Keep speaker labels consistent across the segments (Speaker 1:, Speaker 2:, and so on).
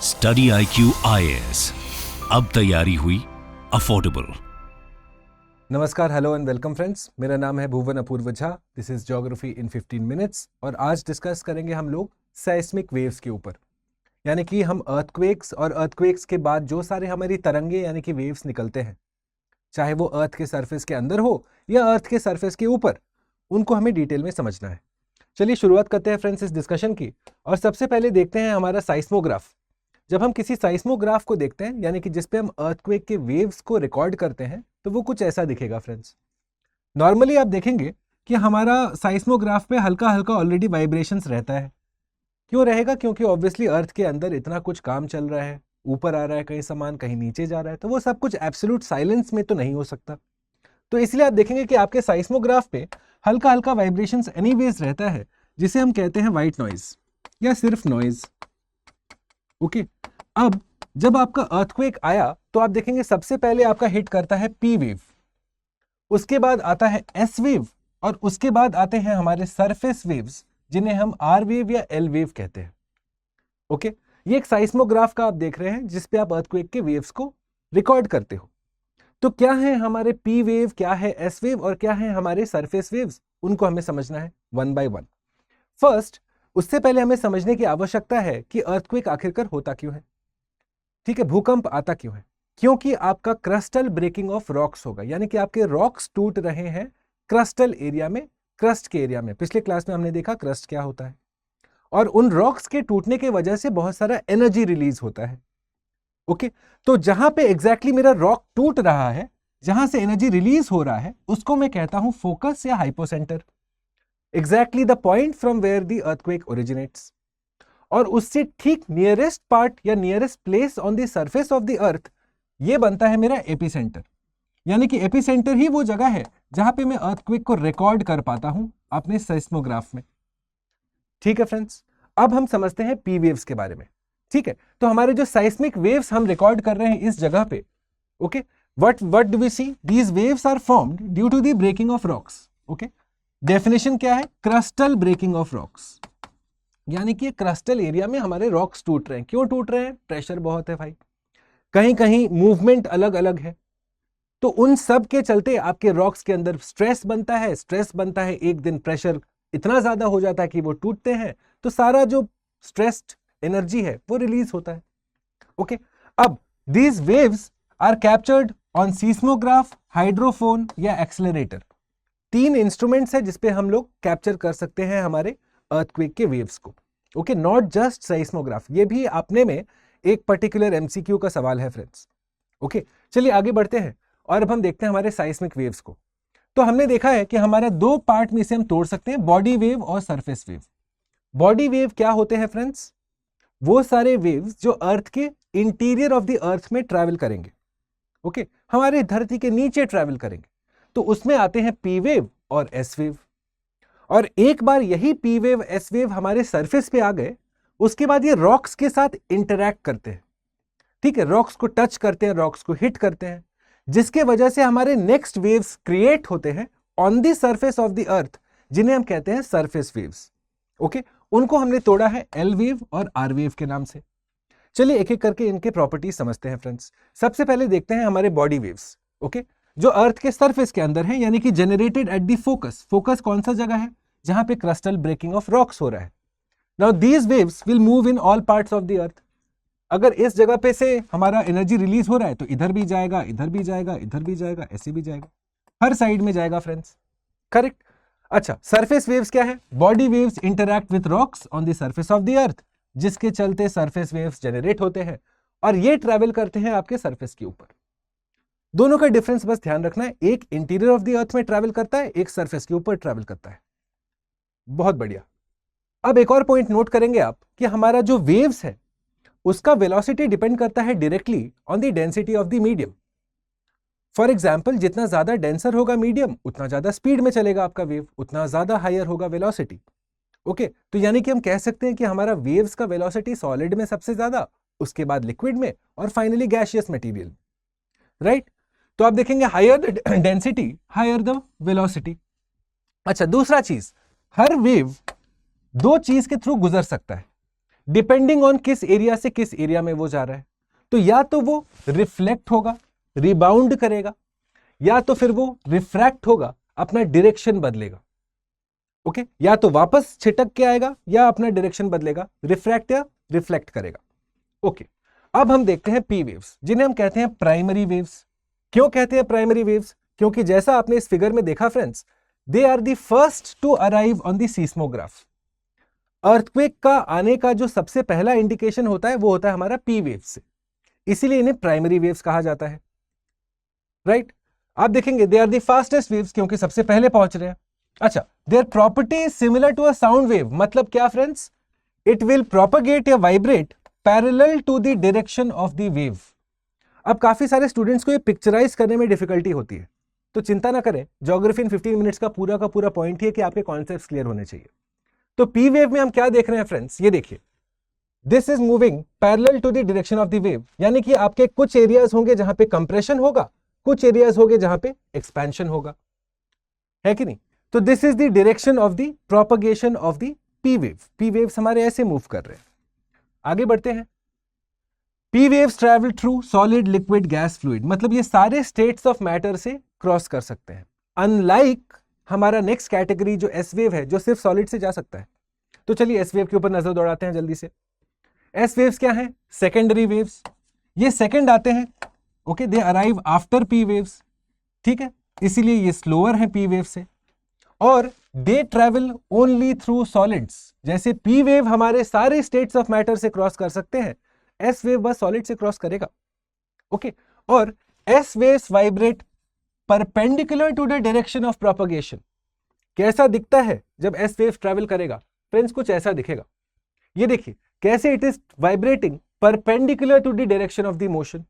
Speaker 1: Study IQ IAS, अब तैयारी हुई अफोर्डेबल।
Speaker 2: नमस्कार, हेलो एंड वेलकम फ्रेंड्स। मेरा नाम है Bhuvan Apoorva Jha. This is geography in 15 minutes और आज डिस्कस करेंगे हम लोग सेस्मिक वेव्स के ऊपर, यानी कि हम अर्थक्वेक्स और अर्थक्वेक्स के बाद जो सारे हमारी तरंगे यानी कि वेव्स निकलते हैं, चाहे वो अर्थ के सरफेस के अंदर हो या अर्थ के सरफेस के ऊपर, उनको हमें डिटेल में समझना है। चलिए शुरुआत करते हैं फ्रेंड्स इस डिस्कशन की। और सबसे पहले देखते हैं हमारा साइस्मोग्राफ। जब हम किसी साइस्मोग्राफ को देखते हैं, यानी कि जिसपे हम अर्थक्वेक के वेव्स को रिकॉर्ड करते हैं, तो वो कुछ ऐसा दिखेगा फ्रेंड्स। नॉर्मली आप देखेंगे कि हमारा साइस्मोग्राफ पे हल्का हल्का ऑलरेडी वाइब्रेशंस रहता है। क्यों रहेगा? क्योंकि ऑब्वियसली अर्थ के अंदर इतना कुछ काम चल रहा है, ऊपर आ रहा है कहीं सामान, कहीं नीचे जा रहा है, तो वो सब कुछ एब्सोल्यूट साइलेंस में तो नहीं हो सकता। तो इसलिए आप देखेंगे कि आपके साइस्मोग्राफ पे हल्का हल्का वाइब्रेशंस एनीवेज रहता है, जिसे हम कहते हैं वाइट नॉइज या सिर्फ नॉइज। ओके, अब जब आपका अर्थक्वेक आया तो आप देखेंगे सबसे पहले आपका हिट करता है पी वेव, उसके बाद आता है एस वेव और उसके बाद आते हैं हमारे सरफेस वेव्स, जिन्हें हम आर वेव या एल वेव कहते हैं। ओके, ये एक साइस्मोग्राफ का आप देख रहे हैं जिसपे आप अर्थक्वेक के वेव्स को रिकॉर्ड करते हो। तो क्या है हमारे पी वेव, क्या है एस वेव और क्या है हमारे सरफेस वेव्स, उनको हमें समझना है वन बाय वन। फर्स्ट, उससे पहले हमें समझने की आवश्यकता है कि अर्थक्वेक आखिरकार होता क्यों है। ठीक है, भूकंप आता क्यों है? क्योंकि आपका क्रस्टल ब्रेकिंग ऑफ रॉक्स होगा, यानी कि आपके रॉक्स टूट रहे हैं क्रस्टल एरिया में, क्रस्ट के एरिया में। पिछले क्लास में हमने देखा क्रस्ट क्या होता है, और उन रॉक्स के टूटने की वजह से बहुत सारा एनर्जी रिलीज होता है। ओके, तो जहां पे एग्जैक्टली मेरा रॉक टूट रहा है, जहां से एनर्जी रिलीज हो रहा है, उसको मैं कहता हूं फोकस या hypocentre. Exactly the point from where the earthquake originates. और उससे ठीक नियरेस्ट पार्ट या nearest place on the surface of the earth, ये बनता है मेरा एपिसेंटर। यानी कि एपिसेंटर ही वो जगह है जहां पे मैं अर्थक्वेक को रिकॉर्ड कर पाता हूं अपने सेस्मोग्राफ में। ठीक है फ्रेंड्स, अब हम समझते हैं पी वेव्स के बारे में। ठीक है, तो हमारे जो साइस्मिक वेव्स हम रिकॉर्ड कर रहे हैं इस जगह पे, okay, what do we see? These waves are formed due to the breaking of rocks. Okay, definition क्या है? क्रस्टल ब्रेकिंग ऑफ रॉक्स, यानी कि क्रस्टल एरिया में हमारे रॉक्स टूट रहे हैं। क्यों टूट रहे हैं? प्रेशर बहुत है भाई, कहीं कहीं मूवमेंट अलग अलग है, तो उन सब के चलते आपके रॉक्स के अंदर स्ट्रेस बनता है। स्ट्रेस बनता है, एक दिन प्रेशर इतना ज्यादा हो जाता है कि वो टूटते हैं, तो सारा जो स्ट्रेस्ड एनर्जी है वो रिलीज होता है। ओके, अब these waves are captured on seismograph, hydrophone या एक्सेलरेटर। 3 इंस्ट्रूमेंट्स है जिसपे हम लोग कैप्चर कर सकते हैं हमारे अर्थक्वेक के वेव्स को। Okay, not just seismograph. ये भी अपने में एक पर्टिकुलर एमसीक्यू का सवाल है फ्रेंड्स। ओके, चलिए आगे बढ़ते हैं और अब हम देखते हैं हमारे साइस्मिक वेव्स को। तो हमने देखा है कि हमारा 2 पार्ट में से हम तोड़ सकते हैं, बॉडी वेव और सरफेस वेव। बॉडी वेव क्या होते हैं फ्रेंड्स? वो सारे वेव्स जो अर्थ के इंटीरियर ऑफ द अर्थ में ट्रैवल करेंगे। ओके, हमारे धरती के नीचे ट्रैवल करेंगे, तो उसमें आते हैं पी वेव और एस वेव। और एक बार यही पी वेव एस वेव हमारे सरफेस पे आ गए, उसके बाद ये रॉक्स के साथ इंटरैक्ट करते हैं। ठीक है, रॉक्स को टच करते हैं, रॉक्स को हिट करते हैं, जिसके वजह से हमारे नेक्स्ट वेव्स क्रिएट होते हैं on the surface of the अर्थ, जिन्हें हम कहते हैं सरफेस वेव्स। ओके, उनको हमने तोड़ा है एल वेव और आर वेव के नाम से। चलिए एक एक करके इनके प्रॉपर्टीज समझते हैं फ्रेंड्स। सबसे पहले देखते हैं हमारे बॉडी वेव्स। ओके, जो अर्थ के सरफेस के अंदर है, यानी कि generated at the focus. Focus कौन सा जगह है? जहां पे क्रस्टल ब्रेकिंग ऑफ रॉक्स हो रहा है। Now these waves will move in all parts of the अर्थ। अगर इस जगह पे से हमारा एनर्जी रिलीज हो रहा है, तो इधर भी जाएगा, इधर भी जाएगा, इधर भी जाएगा, ऐसे भी जाएगा, हर साइड में जाएगा फ्रेंड्स। करेक्ट। अच्छा, सरफेस वेव्स क्या है? Body waves interact with rocks on the surface of the अर्थ, जिसके चलते सरफेस वेव्स जनरेट होते हैं और ये ट्रैवल करते हैं आपके सरफेस के ऊपर। दोनों का डिफरेंस बस ध्यान रखना है, एक इंटीरियर ऑफ द अर्थ में ट्रैवल करता है, एक सरफेस के ऊपर ट्रैवल करता है। बहुत बढ़िया। अब एक और पॉइंट नोट करेंगे आप कि हमारा जो वेव्स है उसका वेलोसिटी डिपेंड करता है directly on the density of the medium. For example, जितना ज्यादा डेंसर होगा मीडियम, उतना ज्यादा स्पीड में चलेगा आपका वेव, उतना ज्यादा हायर होगा वेलोसिटी। ओके, तो यानी कि हम कह सकते हैं कि हमारा वेव्स का वेलोसिटी सॉलिड में सबसे ज्यादा, उसके बाद लिक्विड में और फाइनली गैसियस मटेरियल। राइट, तो आप देखेंगे higher the density higher the velocity. अच्छा, दूसरा चीज, हर वेव 2 चीज के थ्रू गुजर सकता है। डिपेंडिंग ऑन किस एरिया से किस एरिया में वो जा रहा है। तो या तो वो रिफ्लेक्ट होगा, रिबाउंड करेगा, या तो फिर वो रिफ्रैक्ट होगा, अपना डायरेक्शन बदलेगा। ओके, या तो वापस छिटक के आएगा या अपना डायरेक्शन बदलेगा, रिफ्रैक्ट या रिफ्लेक्ट करेगा। ओके, अब हम देखते हैं पी वेव्स, जिन्हें हम कहते हैं प्राइमरी वेव्स। क्यों कहते हैं प्राइमरी वेव्स? क्योंकि जैसा आपने इस फिगर में देखा friends, they are the first to arrive on the seismograph. Earthquake का आने का जो सबसे पहला इंडिकेशन होता है वो होता है हमारा पी वेव से, इसीलिए इन्हें प्राइमरी वेव्स कहा जाता है। राइट, आप देखेंगे they are the fastest waves क्योंकि सबसे पहले पहुंच रहे हैं। अच्छा, their property is similar to a sound wave, मतलब क्या फ्रेंड्स? इट विल प्रोपगेट या vibrate parallel to the direction of the wave. अब काफी सारे स्टूडेंट्स को ये पिक्चराइज करने में डिफिकल्टी होती है, तो चिंता ना करें, ज्योग्राफी इन 15 मिनट्स का पूरा पॉइंट ही है कि आपके कॉन्सेप्ट्स क्लियर होने चाहिए। तो पी वेव में हम क्या देख रहे हैं फ्रेंड्स? ये देखिए, this is moving parallel to the direction of the wave, यानी कि आपके कुछ एरियाज होंगे जहां पे कंप्रेशन होगा, कुछ एरियाज होंगे जहां पे एक्सपेंशन होगा, है कि नहीं? तो this is the direction of the propagation of the P wave. P waves हमारे ऐसे मूव कर रहे हैं। आगे बढ़ते हैं। P waves travel through solid, liquid, gas, fluid, मतलब ये सारे स्टेट्स ऑफ मैटर से क्रॉस कर सकते हैं। अनलाइक हमारा नेक्स्ट कैटेगरी जो एस वेव है, जो सिर्फ सॉलिड से जा सकता है। तो चलिए एस वेव के ऊपर नजर दौड़ाते हैं जल्दी से। एस वेव्स क्या हैं? सेकेंडरी वेव्स, ये सेकेंड आते हैं। Okay, they arrive after P waves, ठीक है, इसीलिए ये स्लोअर है पी वेव से। और they travel only through solids, जैसे पी वेव हमारे सारे स्टेट्स ऑफ मैटर से क्रॉस कर सकते हैं, एस वेव बस सॉलिड से क्रॉस करेगा। ओके, और S waves vibrate perpendicular to the direction of propagation. कैसा दिखता है जब एस वेव ट्रैवल करेगा? फ्रेंड्स कुछ ऐसा दिखेगा। ये देखिए कैसे it is vibrating perpendicular to the direction of the motion.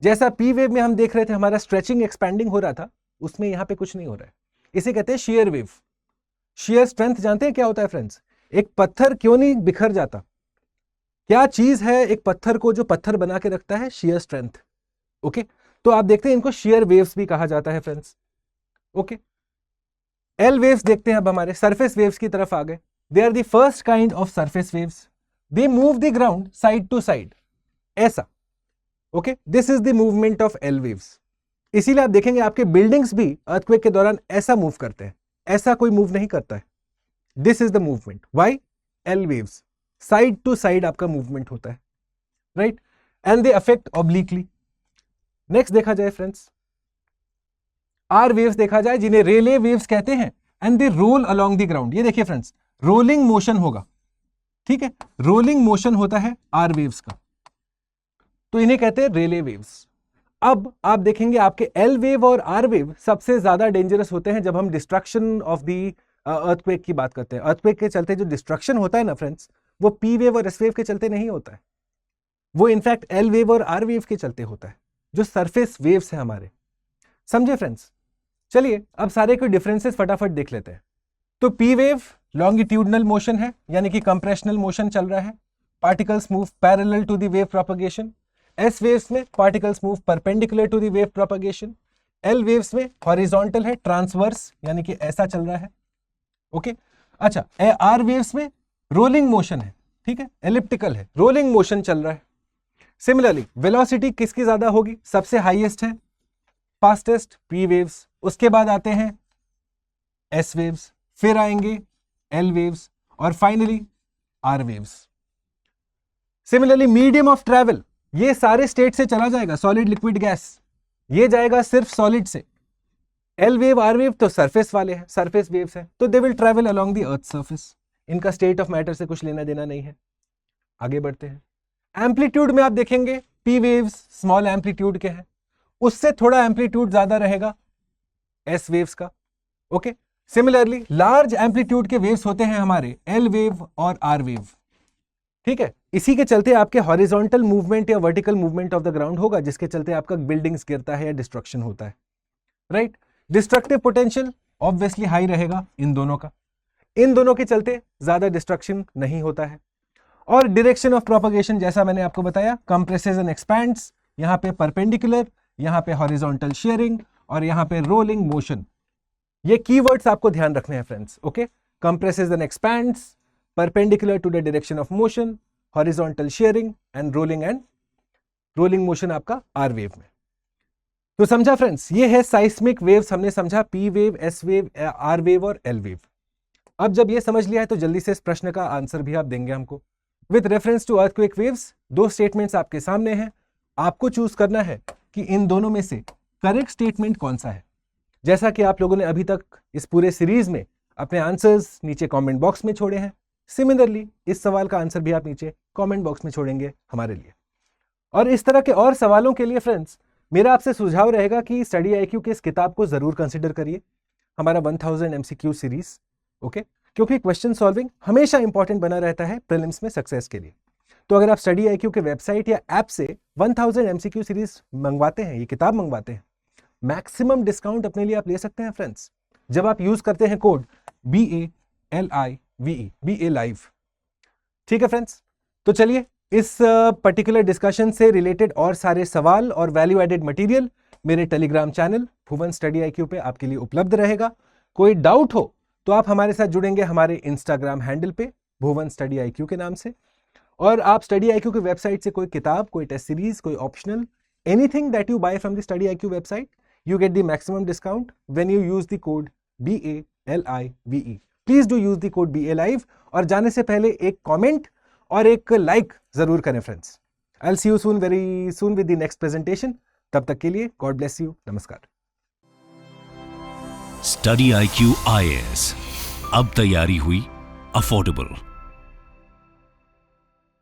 Speaker 2: जैसा पी वेव में हम देख रहे थे हमारा स्ट्रेचिंग एक्सपैंडिंग हो रहा था, उसमें यहां पे कुछ नहीं हो रहा है। इसे कहते हैं शेयर वेव। शेयर स्ट्रेंथ जानते हैं क्या होता है फ्रेंड्स? एक पत्थर क्यों नहीं बिखर जाता? क्या चीज है एक पत्थर को जो पत्थर बना के रखता है? Shear strength. ओके, तो आप देखते हैं इनको शेयर वेव्स भी कहा जाता है फ्रेंड्स। ओके, एल वेव्स देखते हैं अब हमारे सरफेस वेव्स की तरफ आ गए। They are the first kind of surface waves, they move the ground side to side, ऐसा। Okay, this is the movement of L waves. इसीलिए आप देखेंगे आपके बिल्डिंग्स भी अर्थक्वेक के दौरान ऐसा मूव करते हैं, ऐसा कोई मूव नहीं करता है। This is the movement, why? L waves, side to side आपका मूवमेंट होता है, right, and they affect obliquely. Next देखा जाए फ्रेंड्स, आर वेव्स देखा जाए, जिन्हें रेले वेव्स कहते हैं, and they roll along the ground. ये देखिए फ्रेंड्स, रोलिंग मोशन होगा, ठीक है, रोलिंग मोशन होता है आर वेव्स का, तो इन्हें कहते हैं रेले वेव्स। अब आप देखेंगे आपके एल वेव और आर वेव सबसे ज्यादा डेंजरस होते हैं जब हम डिस्ट्रक्शन ऑफ द अर्थक्वेक की बात करते हैं। अर्थक्वेक के चलते जो डिस्ट्रक्शन होता है ना फ्रेंड्स, वो पी वेव और एस वेव के चलते नहीं होता है, वो इनफैक्ट एल वेव और आर वेव के चलते होता है, जो सरफेस वेव्स हैं हमारे। समझे फ्रेंड्स? चलिए अब सारे के डिफरेंसेस फटाफट देख लेते हैं। तो पी वेव लॉन्गिट्यूडनल मोशन है, यानी कि कंप्रेशनल मोशन चल रहा है, particles move parallel to the wave propagation. S waves में particles move perpendicular to the wave propagation. L waves में हॉरिजॉन्टल है, ट्रांसवर्स, यानी कि ऐसा चल रहा है। ओके, अच्छा, आर वेव्स में रोलिंग मोशन है, ठीक है, एलिप्टिकल है, रोलिंग मोशन चल रहा है। सिमिलरली वेलोसिटी किसकी ज्यादा होगी? सबसे हाईएस्ट है, फास्टेस्ट, पी वेव्स, उसके बाद आते हैं एस वेव्स, फिर आएंगे एल वेव्स, और finally R waves. Similarly medium of travel, ये सारे स्टेट से चला जाएगा, सॉलिड, लिक्विड, गैस, ये जाएगा सिर्फ सॉलिड से। एल वेव, आर वेव तो सरफेस वाले हैं, सरफेस वेव्स हैं, तो they will travel along the earth surface, इनका स्टेट ऑफ मैटर से कुछ लेना देना नहीं है। आगे बढ़ते हैं। एम्पलीट्यूड में आप देखेंगे पी वेव्स स्मॉल एम्पलीट्यूड के हैं, उससे थोड़ा एम्पलीट्यूड ज्यादा रहेगा एस वेव्स का। ओके, सिमिलरली लार्ज एम्पलीट्यूड के वेव्स होते हैं हमारे एल वेव और आर वेव, ठीक है। इसी के चलते आपके हॉरिजॉन्टल मूवमेंट या vertical movement of the ground होगा, जिसके चलते आपका बिल्डिंग्स गिरता है या डिस्ट्रक्शन होता है, right. Destructive potential obviously high रहेगा इन दोनों का, इन दोनों के चलते ज्यादा डिस्ट्रक्शन नहीं होता है। और डायरेक्शन ऑफ प्रोपगेशन जैसा मैंने आपको बताया, कंप्रेसेस एंड एक्सपैंड्स, यहाँ पे परपेंडिकुलर, यहाँ पे हॉरिजॉन्टल शेयरिंग, और यहाँ पे रोलिंग मोशन। ये कीवर्ड्स आपको ध्यान रखने हैं friends. Okay, compresses and expands, perpendicular to the direction of motion, horizontal shearing and rolling motion आपका आर वेव में। तो समझा फ्रेंड्स, ये है साइस्मिक वेव्स, हमने समझा P wave, S wave, R wave और एल वेव। अब जब ये समझ लिया है तो जल्दी से इस प्रश्न का आंसर भी आप देंगे हमको। With reference to earthquake waves, दो स्टेटमेंट्स आपके सामने हैं, आपको चूज करना है कि इन दोनों में से करेक्ट स्टेटमेंट कौन सा है। जैसा कि आप लोगों ने अभी तक इस पूरे सीरीज में अपने आंसर्स नीचे कमेंट बॉक्स में छोड़े हैं, सिमिलरली इस सवाल का आंसर भी आप नीचे कमेंट बॉक्स में छोड़ेंगे हमारे लिए। और इस तरह के और सवालों के लिए फ्रेंड्स, मेरा आपसे सुझाव रहेगा कि स्टडी आईक्यू की इस किताब को जरूर कंसिडर करिए, हमारा 1000 MCQ सीरीज। ओके, क्योंकि क्वेश्चन सॉल्विंग हमेशा इंपॉर्टेंट बना रहता है प्रीलिम्स में सक्सेस के लिए। तो अगर आप स्टडी आईक्यू के वेबसाइट या ऐप से 1000 MCQ सीरीज मंगवाते हैं, ये किताब मंगवाते हैं, मैक्सिमम डिस्काउंट अपने लिए आप ले सकते हैं फ्रेंड्स, जब आप यूज करते हैं कोड BALIVE, BA लाइव। ठीक है फ्रेंड्स, तो चलिए इस पर्टिकुलर डिस्कशन से रिलेटेड और सारे सवाल और वैल्यू एडेड मटेरियल मेरे टेलीग्राम चैनल भुवन स्टडी आईक्यू पे आपके लिए उपलब्ध रहेगा। कोई डाउट हो तो आप हमारे साथ जुड़ेंगे हमारे इंस्टाग्राम हैंडल पे भुवन स्टडी आईक्यू के नाम से, और आप स्टडी आईक्यू की वेबसाइट से कोई किताब, कोई टेस्ट सीरीज, कोई optional, anything that you buy from the Study IQ website, you get the maximum discount when you use the code BALIVE. Please do use the code BALIVE, और जाने से पहले एक कमेंट और एक लाइक जरूर करें friends. I will see you soon, very soon with the next presentation. तब तक के लिए गॉड ब्लेस यू, नमस्कार।
Speaker 1: स्टडी IQ IAS, अब तैयारी हुई अफोर्डेबल।